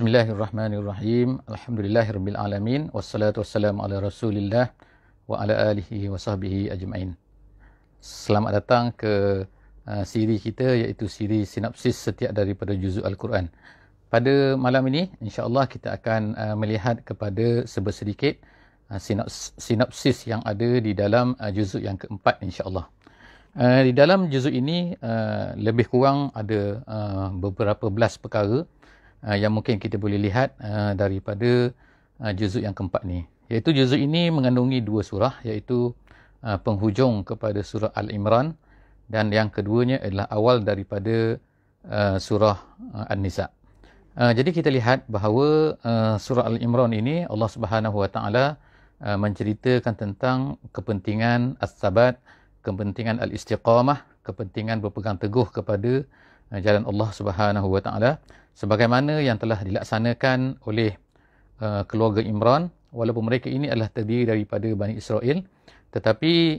Bismillahirrahmanirrahim. Alhamdulillahirabbil alamin wassalatu wassalamu ala Rasulillah wa ala alihi wa sahbihi ajmain. Selamat datang ke siri kita, iaitu siri sinopsis setiap daripada juzuk Al-Quran. Pada malam ini insya-Allah kita akan melihat kepada sebersedikit sinopsis yang ada di dalam juzuk yang keempat insya-Allah. Di dalam juzuk ini lebih kurang ada beberapa belas perkara yang mungkin kita boleh lihat daripada juzuk yang keempat ni. Iaitu juzuk ini mengandungi dua surah, iaitu penghujung kepada surah Al-Imran, dan yang keduanya adalah awal daripada surah An-Nisa. Jadi kita lihat bahawa surah Al-Imran ini Allah Subhanahu Wa Taala menceritakan tentang kepentingan as-sabat, kepentingan al-istiqamah, kepentingan berpegang teguh kepada jalan Allah Subhanahu Wa Taala, sebagaimana yang telah dilaksanakan oleh keluarga Imran, walaupun mereka ini adalah terdiri daripada Bani Israel, tetapi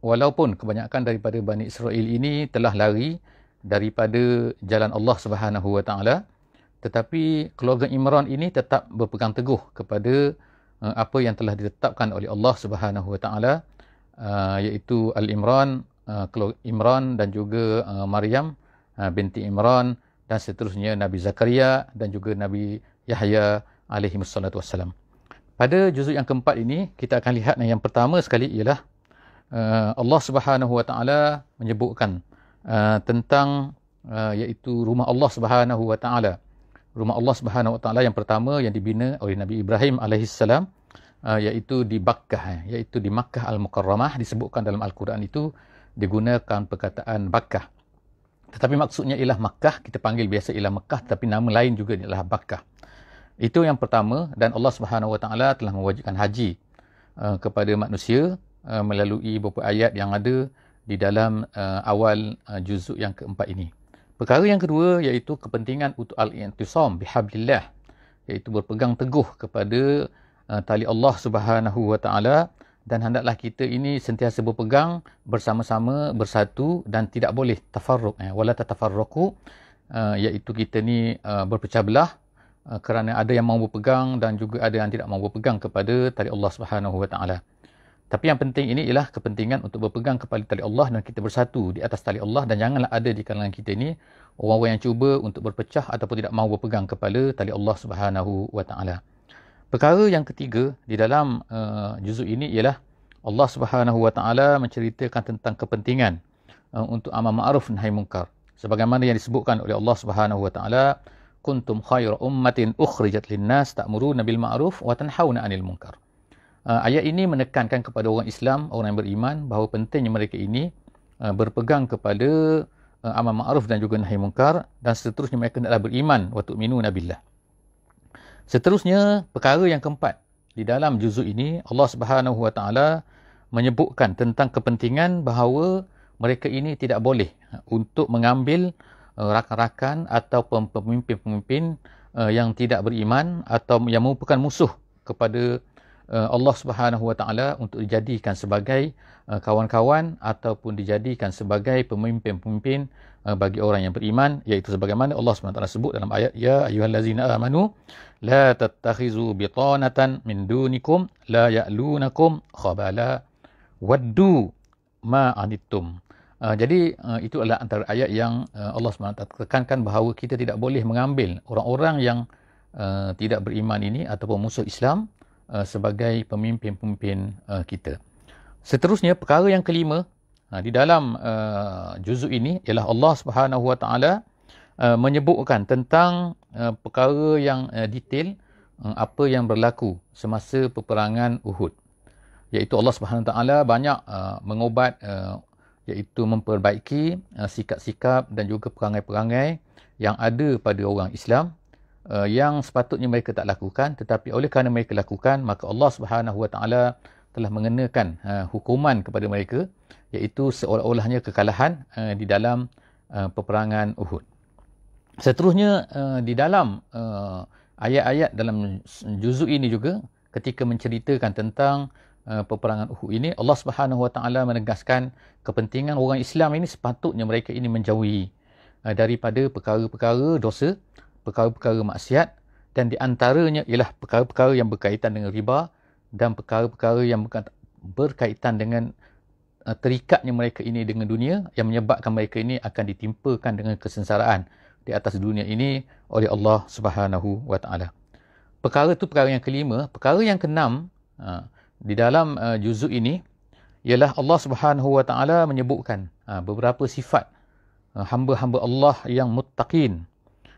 walaupun kebanyakan daripada Bani Israel ini telah lari daripada jalan Allah Subhanahu Wa Taala, tetapi keluarga Imran ini tetap berpegang teguh kepada apa yang telah ditetapkan oleh Allah Subhanahu Wa Taala, iaitu Al-Imran, keluarga Imran, dan juga Maryam binti Imran, dan seterusnya Nabi Zakaria dan juga Nabi Yahya alaihimussalatu wassalam. Pada juzuk yang keempat ini kita akan lihat yang pertama sekali ialah Allah Subhanahu Wa Taala menyebutkan tentang iaitu rumah Allah Subhanahu Wa Taala. Rumah Allah Subhanahu Wa Taala yang pertama yang dibina oleh Nabi Ibrahim alaihissalam, iaitu di Bakkah, iaitu di Makkah Al-Mukarramah. Disebutkan dalam Al-Quran itu digunakan perkataan Bakkah, tetapi maksudnya ialah Makkah. Kita panggil biasa ialah Makkah, tetapi nama lain juga ialah Bakkah. Itu yang pertama. Dan Allah Subhanahu Wa Taala telah mewajibkan haji kepada manusia melalui beberapa ayat yang ada di dalam awal juzuk yang keempat ini. Perkara yang kedua iaitu kepentingan untuk al-i'tisam bihablillah, iaitu berpegang teguh kepada tali Allah Subhanahu Wa Taala, dan hendaklah kita ini sentiasa berpegang bersama-sama, bersatu, dan tidak boleh tafarruq, wala tatafarraqu, iaitu kita ni berpecah belah kerana ada yang mahu berpegang dan juga ada yang tidak mahu berpegang kepada tali Allah Subhanahu Wa Taala. Tapi yang penting ini ialah kepentingan untuk berpegang kepada tali Allah dan kita bersatu di atas tali Allah, dan janganlah ada di kalangan kita ini orang-orang yang cuba untuk berpecah ataupun tidak mahu berpegang kepada tali Allah Subhanahu Wa Taala. Perkara yang ketiga di dalam juzuk ini ialah Allah Subhanahu Wa Taala menceritakan tentang kepentingan untuk amal ma'ruf nahi munkar, sebagaimana yang disebutkan oleh Allah Subhanahu Wa Taala, kuntum khayra ummatin ukhrijat linnas ta'muruna bil ma'ruf wa tanhauna 'anil munkar. Ayat ini menekankan kepada orang Islam, orang yang beriman, bahawa pentingnya mereka ini berpegang kepada amal ma'ruf dan juga nahi munkar, dan seterusnya mereka hendaklah beriman wa tu'minuna billah. Seterusnya, perkara yang keempat di dalam juzuk ini, Allah Subhanahu Wa Taala menyebutkan tentang kepentingan bahawa mereka ini tidak boleh untuk mengambil rakan-rakan atau pemimpin-pemimpin yang tidak beriman atau yang merupakan musuh kepada Allah Subhanahu Wa Taala untuk dijadikan sebagai kawan-kawan ataupun dijadikan sebagai pemimpin-pemimpin bagi orang yang beriman, iaitu sebagaimana Allah Subhanahu Wa Taala sebut dalam ayat, ya ayyuhallazina amanu la tattakhizu bitanatan min dunikum la ya'lunakum khabala waddu ma anittum. Jadi itu adalah antara ayat yang Allah Subhanahu Wa Taala tekankan bahawa kita tidak boleh mengambil orang-orang yang tidak beriman ini ataupun musuh Islam sebagai pemimpin-pemimpin kita. Seterusnya, perkara yang kelima di dalam juzuk ini ialah Allah Subhanahu Wa Taala menyebutkan tentang perkara yang detail apa yang berlaku semasa peperangan Uhud, iaitu Allah Subhanahu Wa Taala banyak mengobat, iaitu memperbaiki sikap-sikap dan juga perangai-perangai yang ada pada orang Islam yang sepatutnya mereka tak lakukan, tetapi oleh kerana mereka lakukan, maka Allah Subhanahu Wa Taala telah mengenakan hukuman kepada mereka, iaitu seolah-olahnya kekalahan di dalam peperangan Uhud. Seterusnya, di dalam ayat-ayat dalam juzuk ini juga, ketika menceritakan tentang peperangan Uhud ini, Allah Subhanahu Wa Taala menegaskan kepentingan orang Islam ini sepatutnya mereka ini menjauhi daripada perkara-perkara dosa, perkara-perkara maksiat dan di antaranya ialah perkara-perkara yang berkaitan dengan riba dan perkara-perkara yang berkaitan dengan terikatnya mereka ini dengan dunia, yang menyebabkan mereka ini akan ditimpakan dengan kesengsaraan di atas dunia ini oleh Allah Subhanahu wa taala. Perkara itu perkara yang kelima. Perkara yang keenam di dalam juzuk ini ialah Allah Subhanahu wa taala menyebutkan beberapa sifat hamba-hamba Allah yang muttaqin.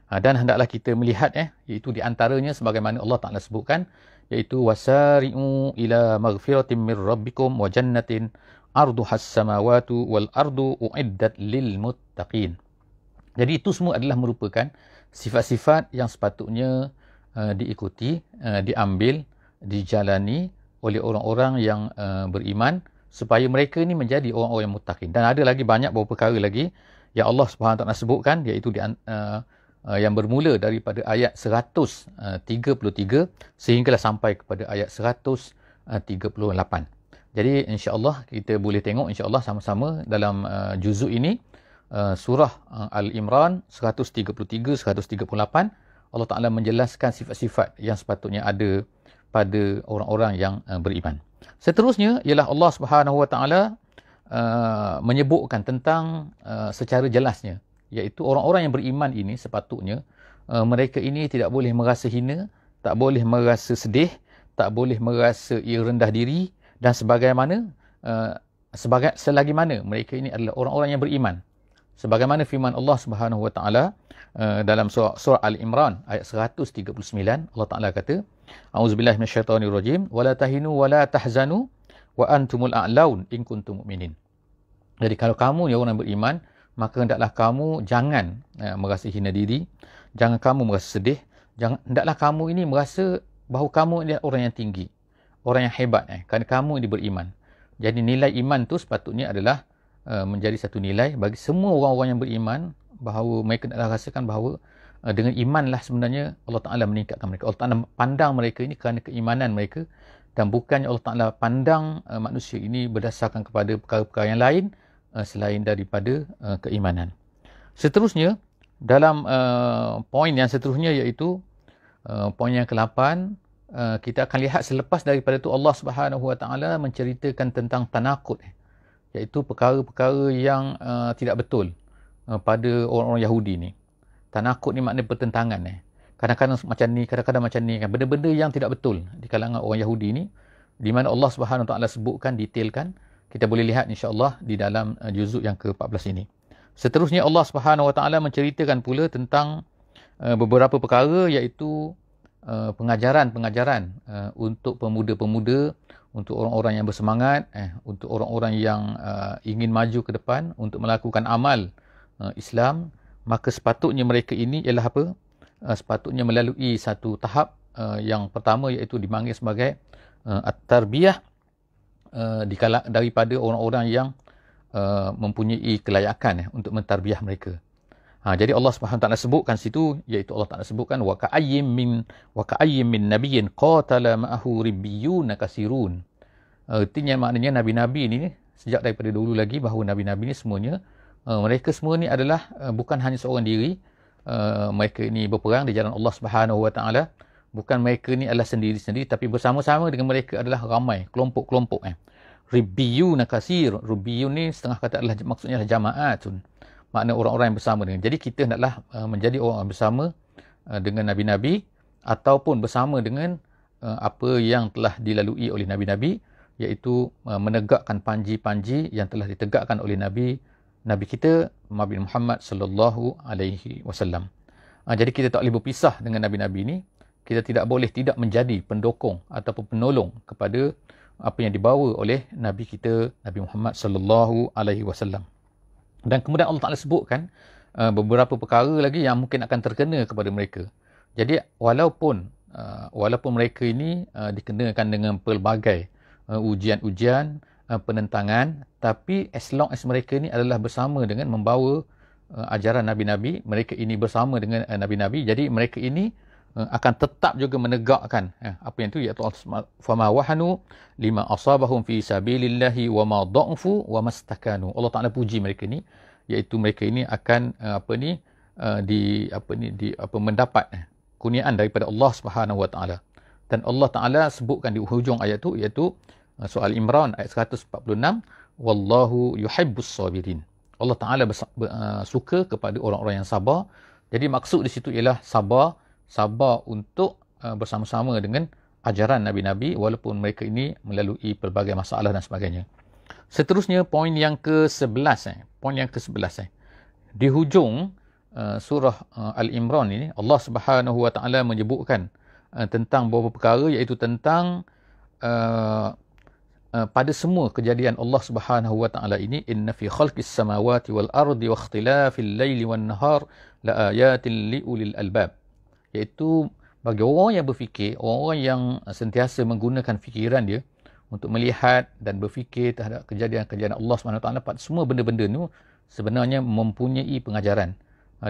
Dan hendaklah kita melihat iaitu di antaranya sebagaimana Allah Taala sebutkan, iaitu wasari'u ila maghfiratin min rabbikum wa jannatin arduhas samawati wal ardu uiddat lil muttaqin. Jadi itu semua adalah merupakan sifat-sifat yang sepatutnya diikuti, diambil, dijalani oleh orang-orang yang beriman supaya mereka ini menjadi orang-orang yang muttaqin. Dan ada lagi banyak beberapa perkara lagi yang Allah Subhanahu Wa Taala sebutkan, iaitu yang bermula daripada ayat 133 sehinggalah sampai kepada ayat 138. Jadi insya-Allah kita boleh tengok insya-Allah sama-sama dalam juzuk ini, surah Al-Imran 133 138, Allah Taala menjelaskan sifat-sifat yang sepatutnya ada pada orang-orang yang beriman. Seterusnya ialah Allah Subhanahu Wa Taala menyebutkan tentang secara jelasnya, iaitu orang-orang yang beriman ini sepatutnya mereka ini tidak boleh merasa hina, tak boleh merasa sedih, tak boleh merasa ia rendah diri, dan selagi mana mereka ini adalah orang-orang yang beriman. Sebagaimana firman Allah Subhanahu Wa Taala dalam surah Al-Imran ayat 139, Allah Taala kata, A'udzubillahi minasyaitonirrajim, wala tahinu wala tahzanu wa antumul a'laun in kuntum mu'minin. Jadi kalau kamu yang orang beriman, maka hendaklah kamu jangan merasa hina diri, jangan kamu merasa sedih, hendaklah kamu ini merasa bahawa kamu ini orang yang tinggi, orang yang hebat, kerana kamu ini beriman. Jadi nilai iman tu sepatutnya adalah menjadi satu nilai bagi semua orang-orang yang beriman, bahawa mereka nak rasakan bahawa dengan imanlah sebenarnya Allah Ta'ala meningkatkan mereka. Allah Ta'ala pandang mereka ini kerana keimanan mereka, dan bukannya Allah Ta'ala pandang manusia ini berdasarkan kepada perkara-perkara yang lain selain daripada keimanan. Seterusnya, dalam poin yang seterusnya, iaitu poin yang ke-8, kita akan lihat selepas daripada itu Allah Subhanahu Wa Taala menceritakan tentang tanaqud, iaitu perkara-perkara yang tidak betul pada orang-orang Yahudi ni. Tanaqud ni maknanya pertentangan. Kadang-kadang macam ni, kadang-kadang macam ni kan. Benda-benda yang tidak betul di kalangan orang Yahudi ni, di mana Allah Subhanahu Wa Taala sebutkan, detailkan. Kita boleh lihat insya-Allah di dalam juzuk yang ke-14 ini. Seterusnya Allah Subhanahu Wa Taala menceritakan pula tentang beberapa perkara, iaitu pengajaran-pengajaran untuk pemuda-pemuda, untuk orang-orang yang bersemangat, untuk orang-orang yang ingin maju ke depan untuk melakukan amal Islam. Maka sepatutnya mereka ini ialah apa? Sepatutnya melalui satu tahap yang pertama, iaitu dipanggil sebagai at-tarbiyah daripada orang-orang yang mempunyai kelayakan untuk mentarbiah mereka. Jadi Allah Subhanahu Wa Taala sebutkan situ, iaitu Allah Taala sebutkan wa ka'ayyim min nabiyyin qatala ma'ahu ribbiyun katsirun. Artinya maknanya nabi-nabi ni sejak daripada dulu lagi, bahawa nabi-nabi ni semuanya mereka semua ni adalah bukan hanya seorang diri, mereka ini berperang di jalan Allah Subhanahu Wa Taala. Bukan mereka ni adalah sendiri-sendiri, tapi bersama-sama dengan mereka adalah ramai, kelompok-kelompok. Ribbiyun katsir, ribbiyun ni setengah kata adalah maksudnya adalah jamaatun, makna orang-orang yang bersama dengan. Jadi kita hendaklah menjadi orang bersama dengan nabi-nabi, ataupun bersama dengan apa yang telah dilalui oleh nabi-nabi, iaitu menegakkan panji-panji yang telah ditegakkan oleh Nabi kita Nabi Muhammad sallallahu alaihi wasallam. Jadi kita tak boleh berpisah dengan nabi-nabi ini. Kita tidak boleh tidak menjadi pendukung ataupun penolong kepada apa yang dibawa oleh Nabi kita Nabi Muhammad sallallahu alaihi wasallam. Dan kemudian Allah Taala sebutkan beberapa perkara lagi yang mungkin akan terkena kepada mereka. Jadi walaupun mereka ini dikenakan dengan pelbagai ujian-ujian, penentangan, tapi as long as mereka ini adalah bersama dengan membawa ajaran nabi-nabi, mereka ini bersama dengan nabi-nabi, jadi mereka ini akan tetap juga menegakkan apa yang itu, iaitu fama wahanu lima asabahum fi sabilillahi wa ma dha'fu wa mastakanu. Allah Taala puji mereka ni, iaitu mereka ini akan mendapat kurniaan daripada Allah Subhanahu Wa Taala. Dan Allah Taala sebutkan di hujung ayat tu, iaitu surah Al-Imran ayat 146, wallahu yuhibbus sabirin. Allah Taala suka kepada orang-orang yang sabar. Jadi maksud di situ ialah sabar untuk bersama-sama dengan ajaran nabi-nabi walaupun mereka ini melalui pelbagai masalah dan sebagainya. Seterusnya poin yang ke-11 di hujung surah Al-Imran ini Allah Subhanahu Wa Taala menyebutkan tentang beberapa perkara, iaitu tentang pada semua kejadian Allah Subhanahu Wa Taala ini, inna fi khalqis samawati wal ardi wa ikhtilafil laili wan nahar la ayatin li ulil albab. Iaitu bagi orang yang berfikir, orang yang sentiasa menggunakan fikiran dia untuk melihat dan berfikir terhadap kejadian-kejadian Allah Subhanahu Wa Taala, pada semua benda-benda itu sebenarnya mempunyai pengajaran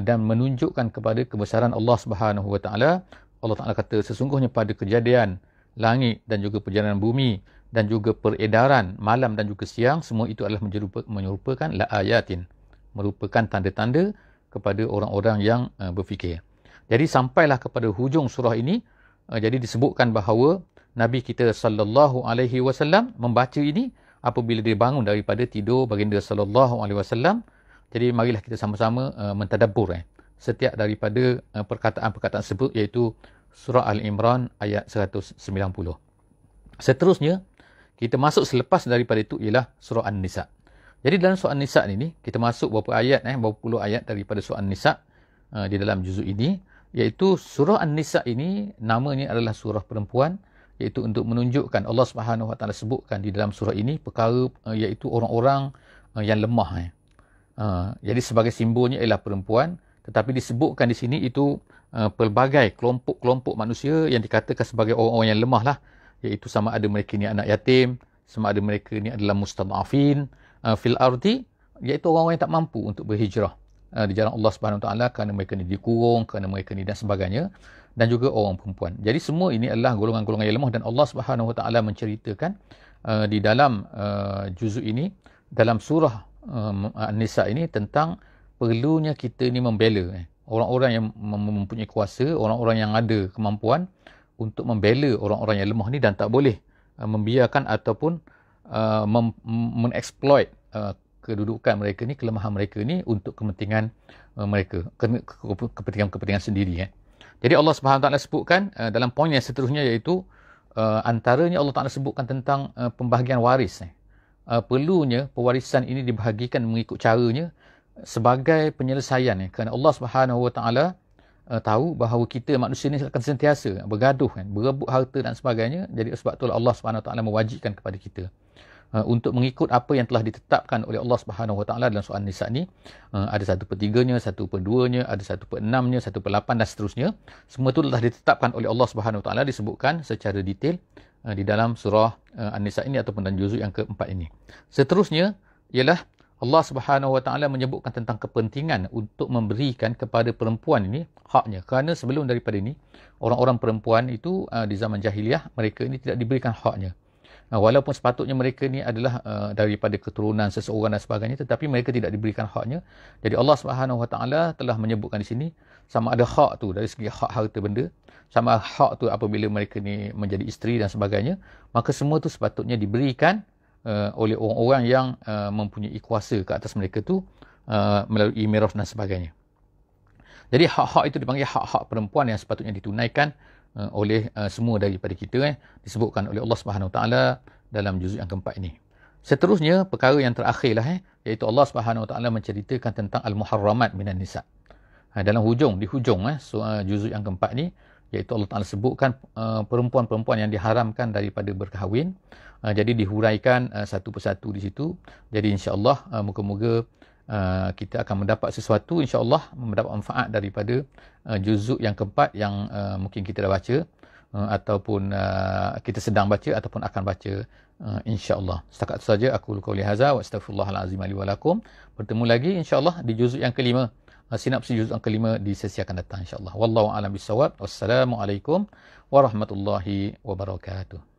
dan menunjukkan kepada kebesaran Allah Subhanahu Wa Taala. Allah Taala kata sesungguhnya pada kejadian langit dan juga perjalanan bumi dan juga peredaran malam dan juga siang, semua itu adalah menyerupakan la ayatin, merupakan tanda-tanda kepada orang-orang yang berfikir. Jadi sampailah kepada hujung surah ini, jadi disebutkan bahawa Nabi kita sallallahu alaihi wasallam membaca ini apabila dia bangun daripada tidur baginda sallallahu alaihi wasallam. Jadi marilah kita sama-sama mentadabbur setiap daripada perkataan-perkataan tersebut, iaitu surah Al-Imran ayat 190. Seterusnya kita masuk selepas daripada itu ialah surah An-Nisa. Jadi dalam surah An-Nisa ini kita masuk beberapa ayat, beberapa puluh ayat daripada surah An-Nisa di dalam juzuk ini, iaitu surah An-Nisa ini namanya adalah surah perempuan, iaitu untuk menunjukkan Allah Subhanahu Wa Taala sebutkan di dalam surah ini perkara iaitu orang-orang yang lemah. Jadi sebagai simbolnya ialah perempuan, tetapi disebutkan di sini itu pelbagai kelompok-kelompok manusia yang dikatakan sebagai orang-orang yang lemah lah, iaitu sama ada mereka ni anak yatim, sama ada mereka ni adalah mustad'afin fil ardi, iaitu orang-orang yang tak mampu untuk berhijrah di jalan Allah Subhanahu Wa Taala kerana mereka ni dikurung, kerana mereka ni dan sebagainya, dan juga orang perempuan. Jadi semua ini adalah golongan-golongan yang lemah, dan Allah Subhanahu Wa Taala menceritakan di dalam juzuk ini, dalam surah An-Nisa ini, tentang perlunya kita ni membela orang-orang yang mempunyai kuasa, orang-orang yang ada kemampuan untuk membela orang-orang yang lemah ni, dan tak boleh membiarkan ataupun mengeksploit kedudukan mereka ni, kelemahan mereka ni untuk kepentingan mereka, kepentingan sendiri. Jadi Allah Subhanahu Wa Taala sebutkan dalam poin yang seterusnya, iaitu antaranya Allah Taala sebutkan tentang pembahagian waris. Perlunya pewarisan ini dibahagikan mengikut caranya sebagai penyelesaian, kerana Allah Subhanahu Wa Taala tahu bahawa kita manusia ni akan sentiasa bergaduh, berebut harta dan sebagainya. Jadi sebab itulah Allah Subhanahu Wa Taala mewajibkan kepada kita untuk mengikut apa yang telah ditetapkan oleh Allah Subhanahu Wa Taala dalam surah An-Nisa ni. Ada 1/3-nya, 1/2-nya, ada 1/6-nya, 1/8 dan seterusnya. Semua itu telah ditetapkan oleh Allah Subhanahu Wa Taala, disebutkan secara detail di dalam surah An-Nisa ini ataupun dalam juzuk yang keempat ini. Seterusnya ialah Allah Subhanahu Wa Taala menyebutkan tentang kepentingan untuk memberikan kepada perempuan ini haknya, kerana sebelum daripada ini orang-orang perempuan itu di zaman jahiliah, mereka ini tidak diberikan haknya. Walaupun sepatutnya mereka ni adalah daripada keturunan seseorang dan sebagainya, tetapi mereka tidak diberikan haknya. Jadi Allah Subhanahu Wa Taala telah menyebutkan di sini, sama ada hak tu dari segi hak harta benda, sama hak tu apabila mereka ni menjadi isteri dan sebagainya, maka semua tu sepatutnya diberikan oleh orang-orang yang mempunyai kuasa ke atas mereka tu melalui miras dan sebagainya. Jadi hak-hak itu dipanggil hak-hak perempuan yang sepatutnya ditunaikan oleh semua daripada kita, disebutkan oleh Allah Subhanahu Wa Taala dalam juzuk yang keempat ini. Seterusnya perkara yang terakhirlah, iaitu Allah Subhanahu Wa Taala menceritakan tentang al-muharramat minan nisa. Dalam di hujung juzuk yang keempat ni, iaitu Allah Taala sebutkan perempuan-perempuan yang diharamkan daripada berkahwin. Jadi dihuraikan satu persatu di situ. Jadi insya-Allah moga-moga kita akan mendapat sesuatu, insya-Allah mendapat manfaat daripada juzuk yang keempat yang mungkin kita dah baca ataupun kita sedang baca ataupun akan baca insya-Allah. Setakat itu saja aku qauli hadza wa astaghfirullahalazim li wa lakum. Bertemu lagi insya-Allah di juzuk yang kelima, sinopsis juzuk yang kelima di sesi akan datang insya-Allah. Wallahu a'lam bissawab. Wassalamualaikum warahmatullahi wabarakatuh.